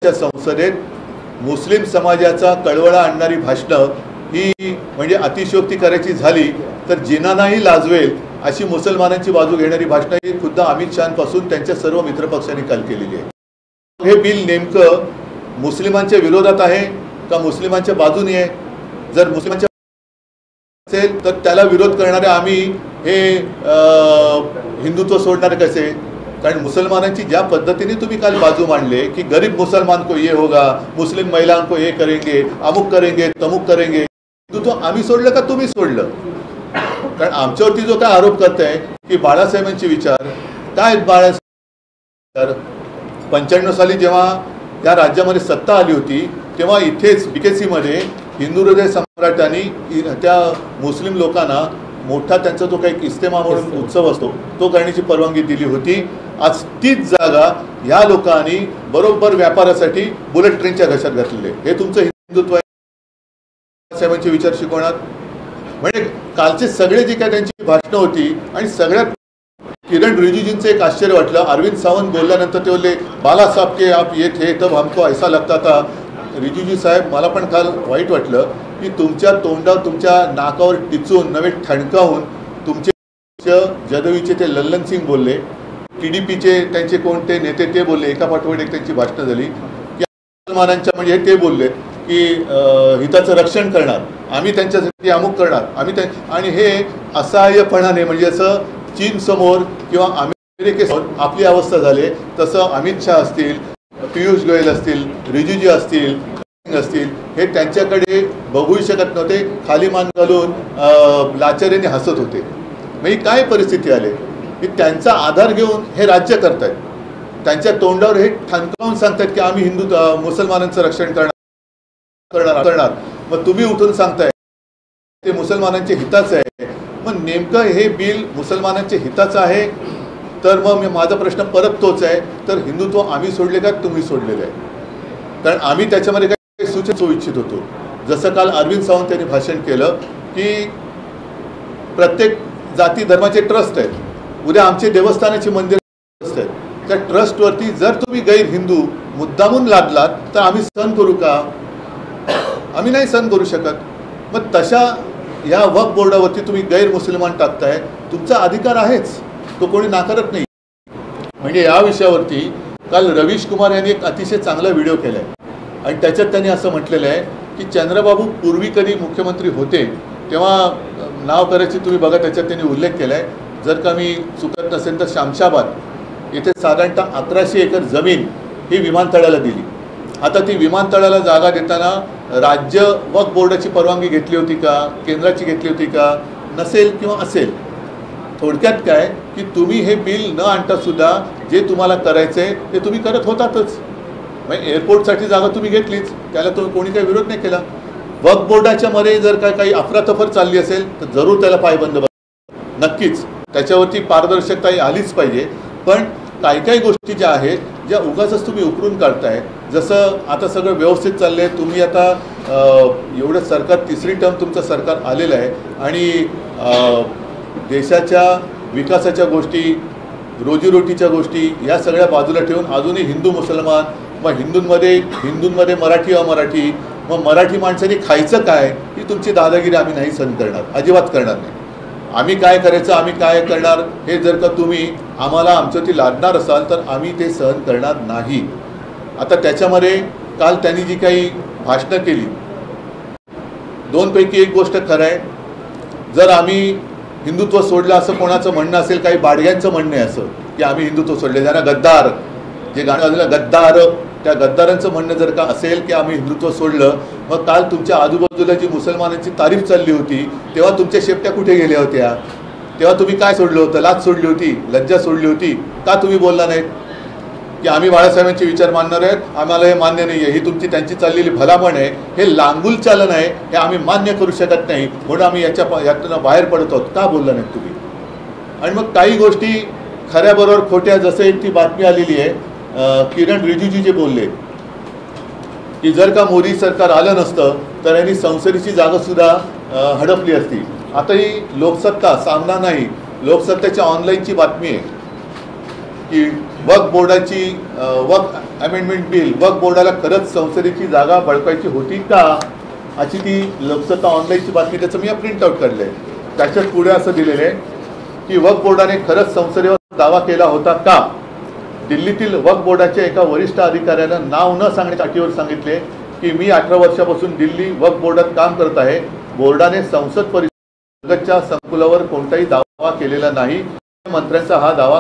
संसदेत मुस्लिम समाजाचा कळवळा आणणारी भाषणं ही म्हणजे अतिशयोक्ती करायची झाली तर जिनांनाही लाजवेल अशी मुसलमानांची बाजू घेणारी भाषणं ही खुद्द अमित शहापासून त्यांच्या सर्व मित्रपक्षांनी काल केलेली आहे। हे बिल नेमकं मुस्लिमांच्या विरोधात आहे का मुस्लिमांच्या बाजूने आहे? जर मुस्लिमांच्या असेल तर त्याला विरोध करणारे आम्ही हे हिंदुत्व सोडणारे कसे? कारण मुसलमानांची ज्या पद्धतीने तुम्ही काल बाजू मांडले की गरीब मुसलमान को ये होगा, मुस्लिम महिलाओं को ये करेंगे, अमुक करेंगे, तमुक करेंगे, हिंदुत्व आम्ही सोडलं का तुम्ही सोडलं? कारण आमच्यावरती जो काय आरोप करताय की बाळासाहेबांचे विचार काय? बाळासाहेब 95 साली जेव्हा या राज्यामध्ये सत्ता आली होती तेव्हा इथेच BKC मध्ये हिंदू हृदय सम्राटांनी त्या मुस्लिम लोकांना मोठा त्यांचा जो काही इस्तेमा म्हणून उत्सव असतो तो करण्याची परवानगी दिली होती। आज तीच जागा या लोकांनी बरोबर व्यापारासाठी बुलेट ट्रेनच्या घशात घातलेले। हे तुमचं हिंदुत्व साहेबांचे विचार शिकवणार? म्हणजे कालचे सगळे जे काय त्यांची भाषणं होती आणि सगळ्यात किरण रिजिजूंचं एक आश्चर्य वाटलं। अरविंद सावंत बोलल्यानंतर ते बोलले बाला साहब के आप ये थे तब हमको ऐसा लगता था। रिजिजू साहेब मला पण काल वाईट वाटलं की तुमच्या तोंडावर तुमच्या नाकावर टिचून नवे ठणकावून तुमचे जदवीचे ते लल्लन सिंग बोलले, TDPचे त्यांचे कोणते नेते ते बोलले, एका पाठोपाठ एक त्यांची भाषणं झाली की मुसलमानांच्या म्हणजे ते बोलले की हिताचं रक्षण करणार आम्ही, त्यांच्यासाठी अमुक करणार आम्ही आणि हे असहाय्यपणाने म्हणजे असं चीन समोर किंवा अमेरिकेसमोर आपली अवस्था झाली। तसं अमित शाह असतील, पियुष गोयल असतील, रिजिजू असतील हे त्यांच्याकडे बघूही शकत नव्हते, खाली मान घालून लाचारीने हसत होते। म्हणजे काय परिस्थिती आली की त्यांचा आधार घेऊन हे राज्य करतायत, त्यांच्या तोंडावर हे ठणकावून सांगतायत की आम्ही मुसलमानांचं रक्षण करणार। मग तुम्ही उठून सांगताय ते मुसलमानांच्या हिताचं आहे। मग नेमकं हे बिल मुसलमानांच्या हिताचं आहे तर मग माझा प्रश्न परत तोच आहे, तर हिंदुत्व आम्ही सोडले का तुम्ही सोडलेलं आहे? कारण आम्ही त्याच्यामध्ये काही सूचना इच्छित होतो। जसं काल अरविंद सावंत यांनी भाषण केलं की प्रत्येक जाती धर्माचे ट्रस्ट आहेत, उद्या आमचे देवस्थानाचे मंदिर ट्रस्ट आहेत, त्या ट्रस्टवरती जर तुम्ही गैर हिंदू मुद्दामून लादलात तर आम्ही सहन करू का? आम्ही नाही सहन करू शकत। मग तशा या वक्फ बोर्डावरती तुम्ही गैर मुसलमान टाकताय, तुमचा अधिकार आहेच, तो कोणी नाकारत नाही। म्हणजे या विषयावरती काल रवीश कुमार यांनी एक अतिशय चांगला व्हिडिओ केला आहे आणि त्याच्यात त्यांनी असं म्हटलेलं आहे की चंद्रबाबू पूर्वी कधी मुख्यमंत्री होते तेव्हा नाव करायची तुम्ही बघा, त्याच्यात त्यांनी उल्लेख केला आहे, जर का मी चुकत नसेल तर शामशाबाद येथे साधारणतः 1100 एकर जमीन ही विमानतळाला दिली। आता ती विमानतळाला जागा देताना राज्य वक्फ बोर्डाची परवानगी घेतली होती का, केंद्राची घेतली होती का? नसेल किंवा असेल। थोडक्यात काय की तुम्ही हे बिल न आणता सुद्धा जे तुम्हाला करायचं आहे ते तुम्ही करत होतातच। म्हणजे एअरपोर्टसाठी जागा तुम्ही घेतलीच, त्याला तुम्ही कोणी काही विरोध नाही केला। वक्फ बोर्डाच्या मध्ये जर काही अफरातफर चालली असेल तर जरूर त्याला पायबंद नक्कीच, त्याच्यावरती पारदर्शकता आलीच पाहिजे। पण काही गोष्टी ज्या आहेत ज्या उगाचच तुम्ही उकरून काढताय, जसं आता सगळं व्यवस्थित चाललं आहे, तुम्ही आता एवढं सरकार तिसरी टर्म तुमचं सरकार आलेलं आहे आणि देशाच्या विकासाच्या गोष्टी, रोजीरोटीच्या गोष्टी या सगळ्या बाजूला ठेवून अजूनही हिंदू मुसलमान, मग हिंदूंमध्ये मराठी अमराठी, मग मराठी माणसांनी खायचं काय ही तुमची दादागिरी आम्ही नाही सहन करणार, अजिबात करणार नाही। आम्ही काय करायचं, आम्ही काय करणार हे जर का तुम्ही आम्हाला आमच्यावरती लादणार असाल तर आम्ही ते सहन करणार नाही। आता त्याच्यामध्ये काल त्यांनी जी काही भाषणं केली दोनपैकी एक गोष्ट खरं आहे, जर आम्ही हिंदुत्व सोडलं असं कोणाचं म्हणणं असेल, काही बाडग्यांचं म्हणणं आहे असं की आम्ही हिंदुत्व सोडले, ज्यांना गद्दार जे गाणं वाजलं गद्दार, त्या गद्दारांचं म्हणणं जर का असेल की आम्ही हिंदुत्व सोडलं, मग काल तुमच्या आजूबाजूला जी मुसलमानांची तारीफ चालली होती तेव्हा तुमच्या शेपट्या कुठे गेल्या होत्या? तेव्हा तुम्ही काय सोडलं होतं? लाज सोडली होती, लज्जा सोडली होती का? तुम्ही बोलला नाहीत की आम्ही बाळासाहेबांचे विचार मानणार आहेत, आम्हाला हे मान्य नाही आहे, ही तुमची त्यांची चाललेली भलामण आहे, हे लांगुल चालन आहे, हे आम्ही मान्य करू शकत नाही म्हणून आम्ही यातून बाहेर पडत आहोत का? बोलला नाहीत तुम्ही। आणि मग काही गोष्टी खऱ्याबरोबर खोट्या, जसं एक ती बातमी आलेली आहे किरण रिजिजू जे बोलले की जर का मोदी सरकार आलं नसतं तर यांनी संसदेची जागासुद्धा हडपली असती। आता ही लोकसत्ता सामना नाही, लोकसत्तेच्या ऑनलाईनची बातमी आहे की वक्फ बोर्डाची वक्फ अमेंडमेंट बिल वक्फ बोर्डाला खरंच संसदेची जागा बळकायची होती का अशी ती लोकसत्ता ऑनलाईनची बातमी, त्याचं मी प्रिंट आउट काढलं आहे. त्याच्यात पुढे असं दिलेलं आहे की वक्फ बोर्डाने खरंच संसदेवर दावा केला होता का. दिल्लीतील वक्फ बोर्डाच्या एका वरिष्ठ अधिकाऱ्यानं नाव न सांगण्याच्या अटीवर सांगितले की मी 18 वर्षापासून दिल्ली वक्फ बोर्डात काम करत आहे. बोर्डाने संसद परिसराच्या संकुलावर कोणताही दावा केलेला नाही. मंत्र्यांचा हा दावा